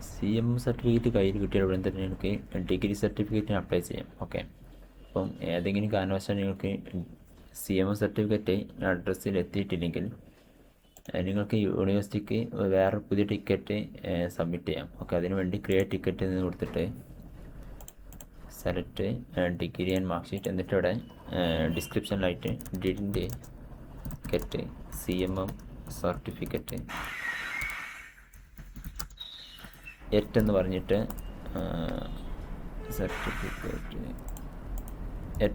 CM certificate കയ്യിൽ കിട്ടിയ ഉടൻ തന്നെ നിങ്ങൾക്ക് ഡിഗ്രി സർട്ടിഫിക്കറ്റിന് അപ്ലൈ ചെയ്യാം. ഓക്കെ, അപ്പം ഏതെങ്കിലും കാരണവശാൽ നിങ്ങൾക്ക് CM സർട്ടിഫിക്കറ്റ് അഡ്രസ്സിൽ എത്തിയിട്ടില്ലെങ്കിൽ നിങ്ങൾക്ക് യൂണിവേഴ്സിറ്റിക്ക് വേറെ പുതിയ ടിക്കറ്റ് സബ്മിറ്റ് ചെയ്യാം. ഓക്കെ, അതിനുവേണ്ടി ക്രിയേറ്റ് ടിക്കറ്റ് എന്ന് കൊടുത്തിട്ട് select degree and mark sheet, എന്നിട്ട് ഇവിടെ ഡിസ്ക്രിപ്ഷനിലായിട്ട് ഡിഡിൻ്റെ ഗെറ്റ് CMM സർട്ടിഫിക്കറ്റ് എന്ന് പറഞ്ഞിട്ട് സർട്ടിഫിക്കറ്റ്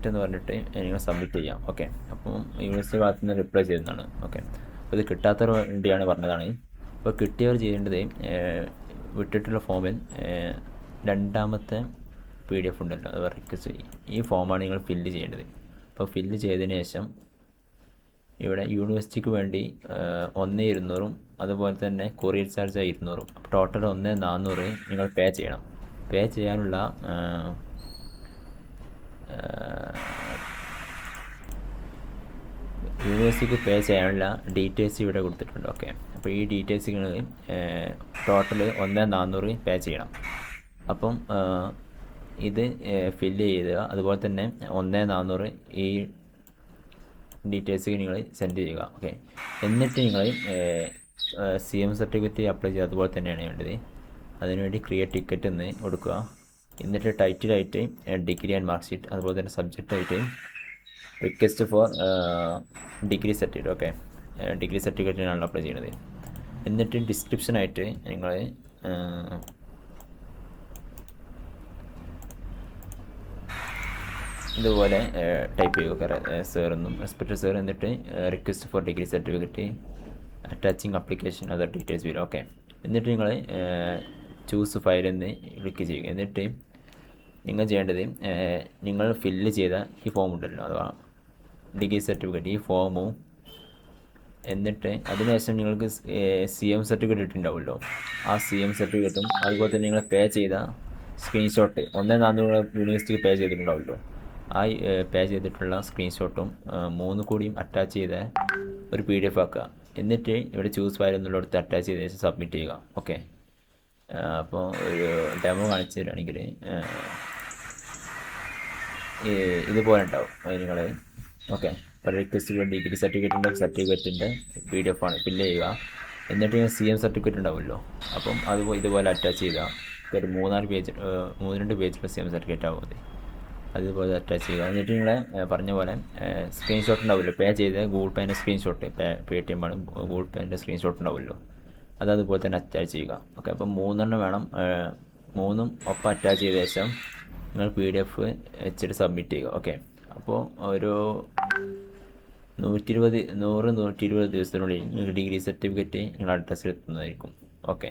എന്ന് പറഞ്ഞിട്ട് നിങ്ങൾ സബ്മിറ്റ് ചെയ്യാം. ഓക്കെ, അപ്പം യൂണിവേഴ്സിറ്റി ഭാഗത്തു നിന്ന് റിപ്ലൈ ചെയ്യുന്നതാണ്. ഓക്കെ, അപ്പോൾ ഇത് കിട്ടാത്തവർ വേണ്ടിയാണ് പറഞ്ഞതാണ്. അപ്പോൾ കിട്ടിയവർ ചെയ്യേണ്ടത് വിട്ടിട്ടുള്ള ഫോമിൽ രണ്ടാമത്തെ PDF ഉണ്ടല്ലോ, അത് റിക്വസ്റ്റ് ചെയ്യും. ഈ ഫോമാണ് നിങ്ങൾ ഫില്ല് ചെയ്യേണ്ടത്. അപ്പോൾ ഫില്ല് ചെയ്തതിന് ശേഷം ഇവിടെ യൂണിവേഴ്സിറ്റിക്ക് വേണ്ടി 1,200 അതുപോലെ തന്നെ കൊറിയർ ചാർജ് 200, ടോട്ടൽ 1,400 നിങ്ങൾ പേ ചെയ്യണം. പേ ചെയ്യാനുള്ള യൂണിവേഴ്സിറ്റിക്ക് പേ ചെയ്യാനുള്ള ഡീറ്റെയിൽസ് ഇവിടെ കൊടുത്തിട്ടുണ്ട്. ഓക്കെ, അപ്പോൾ ഈ ഡീറ്റെയിൽസ് നിങ്ങൾ ടോട്ടൽ 1,400 പേ ചെയ്യണം. അപ്പം ഇത് ഫില്ല് ചെയ്യുക. അതുപോലെ തന്നെ 1,400 ഈ ഡീറ്റെയിൽസ് നിങ്ങൾ സെൻഡ് ചെയ്യുക. ഓക്കെ, എന്നിട്ട് നിങ്ങൾ CM സർട്ടിഫിക്കറ്റ് അപ്ലൈ ചെയ്യുക. അതുപോലെ തന്നെയാണ് വേണ്ടത്. അതിനുവേണ്ടി ക്രിയേറ്റ് ടിക്കറ്റ് എന്ന് കൊടുക്കുക. എന്നിട്ട് ടൈറ്റിലായിട്ട് ഡിഗ്രി ആൻഡ് മാർക്ക് ഷീറ്റ്, അതുപോലെ തന്നെ സബ്ജക്റ്റായിട്ട് request for degree certificate. Okay, degree സർട്ടിഫിക്കറ്റിനാണ് അപ്ലൈ ചെയ്യുന്നത്. എന്നിട്ട് ഡിസ്ക്രിപ്ഷനായിട്ട് നിങ്ങൾ ഇതുപോലെ ടൈപ്പ് ചെയ്യുക, സാറെന്നും റെസ്പെക്റ്റഡ് സാർ, എന്നിട്ട് request for degree certificate attaching application other details വരും. ഓക്കെ, എന്നിട്ട് നിങ്ങൾ ചൂസ് ഫയൽ എന്ന് ക്ലിക്ക് ചെയ്യുക. എന്നിട്ട് നിങ്ങൾ ചെയ്യേണ്ടത് നിങ്ങൾ ഫില്ല് ചെയ്ത ഈ ഫോം ഉണ്ടല്ലോ, അഥവാ ഡിഗ്രി സർട്ടിഫിക്കറ്റ്, ഈ ഫോമും, എന്നിട്ട് അതിനുശേഷം നിങ്ങൾക്ക് CM സർട്ടിഫിക്കറ്റ് ഇട്ടുണ്ടാവുമല്ലോ, ആ CM സർട്ടിഫിക്കറ്റും അതുപോലെ തന്നെ നിങ്ങൾ പേ ചെയ്ത സ്ക്രീൻഷോട്ട് 1,400 യൂണിവേഴ്സിറ്റിക്ക് പേ ചെയ്തിട്ടുണ്ടാവുമല്ലോ, ആ പേ ചെയ്തിട്ടുള്ള സ്ക്രീൻഷോട്ടും 3 കൂടിയും അറ്റാച്ച് ചെയ്ത ഒരു PDF ആക്കുക. എന്നിട്ട് ഇവിടെ ചൂസ് ഫയൽ എന്നുള്ളടത്ത് അറ്റാച്ച് ചെയ്ത ശേഷം സബ്മിറ്റ് ചെയ്യുക. ഓക്കെ, അപ്പോൾ ഒരു ഡെമോ കാണിച്ചു തരികയാണെങ്കിൽ ഇതുപോലെ ഉണ്ടാവും നിങ്ങൾ. ഓക്കെ, അപ്പോൾ റിക്വസ്റ്റ് ഡിഗ്രി സർട്ടിഫിക്കറ്റിൻ്റെ PDF ആണ് ഫില്ല് ചെയ്യുക. എന്നിട്ട് CM സർട്ടിഫിക്കറ്റ് ഉണ്ടാവുമല്ലോ, അപ്പം ഇതുപോലെ അറ്റാച്ച് ചെയ്യുക. ഒരു 3-4 പേജ് 3-2 പേജിൽ CM സർട്ടിഫിക്കറ്റ് ആവും മതി. അതുപോലെ അറ്റാച്ച് ചെയ്യുക. എന്നിട്ട് നിങ്ങളെ പറഞ്ഞ പോലെ സ്ക്രീൻഷോട്ട് ഉണ്ടാവുമല്ലോ, പേ ചെയ്ത ഗൂഗിൾ പേൻ്റെ സ്ക്രീൻഷോട്ട്, PayTM ആണ്, ഗൂഗിൾ പേൻ്റെ സ്ക്രീൻഷോട്ട് ഉണ്ടാവുമല്ലോ, അതുപോലെ തന്നെ അറ്റാച്ച് ചെയ്യുക. ഓക്കെ, അപ്പം 3 വേണം. 3 ഒപ്പം അറ്റാച്ച് ചെയ്ത ശേഷം നിങ്ങൾ PDF വെച്ചിട്ട് സബ്മിറ്റ് ചെയ്യുക. ഓക്കെ, അപ്പോൾ ഒരു 120 ദിവസത്തിനുള്ളിൽ ഡിഗ്രി സർട്ടിഫിക്കറ്റ് നിങ്ങളുടെ അഡ്രസ്സിൽ എത്തുന്നതായിരിക്കും. ഓക്കെ.